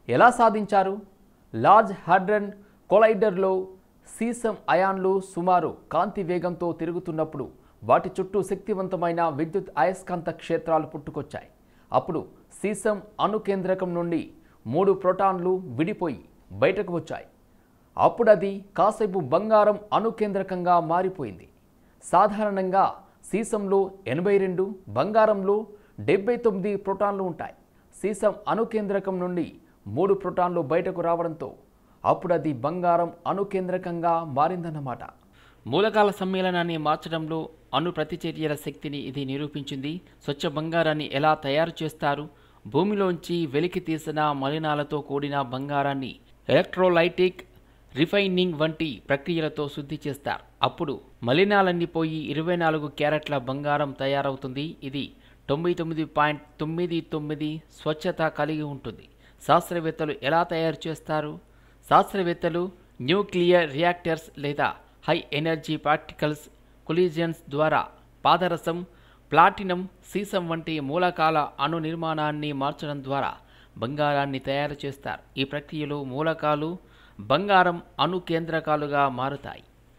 ఎలా సాధించారు? Large హడ్రన్ కొలైడర్లో sesame అయాన్లు సుమారు కాంతి వేగంతో తిరుగుతున్నప్పుడు వాటి చుట్టూ శక్తివంతమైన విద్యుత్ అయస్కాంత క్షేత్రాలు పుట్టుకొచ్చాయి. అప్పుడు సీసం అణుకేంద్రకం నుండి 3 ప్రోటాన్లు విడిపోయి బయటకు వచ్చాయి. అప్పుడు అది కాసేపు బంగారం అణుకేంద్రకంగా మారిపోయింది. సాధారణంగా సీసంలో 82, బంగారంలో 79 ప్రోటాన్లు ఉంటాయి. సీసం అణుకేంద్రకం నుండి 3 ప్రోటాన్లు బయటకు రావడంతో అప్పుడు అది బంగారం అణుకేంద్రకంగా మారిందన్నమాట. మూలకాల సమ్మేళనాన్ని మార్చడంలో అణు ప్రతిచర్యల శక్తిని ఇది నిరూపించింది. స్వచ్ఛ బంగారాన్ని ఎలా తయారు చేస్తారు? భూమిలోంచి వెలికి తీసిన మలినాలతో కూడిన బంగారాన్ని ఎలక్ట్రోలైటిక్ రిఫైనింగ్ వంటి ప్రక్రియలతో శుద్ధి చేస్తారు. అప్పుడు మలినాలన్నీ పోయి 24 క్యారెట్ల బంగారం తయారవుతుంది. ఇది 99.99 స్వచ్ఛత కలిగి ఉంటుంది. శాస్త్రవేత్తలు ఎలా తయారు చేస్తారు? శాస్త్రవేత్తలు న్యూక్లియర్ రియాక్టర్స్ లేదా హై ఎనర్జీ పార్టికల్స్ కొలిజన్స్ ద్వారా పాదరసం, ప్లాటినం, సీసం వంటి మూలకాల అణు నిర్మాణాన్ని మార్చడం ద్వారా బంగారాన్ని తయారు చేస్తారు. ఈ ప్రక్రియలో మూలకాలు బంగారం అణు కేంద్రకాలుగా మారుతాయి.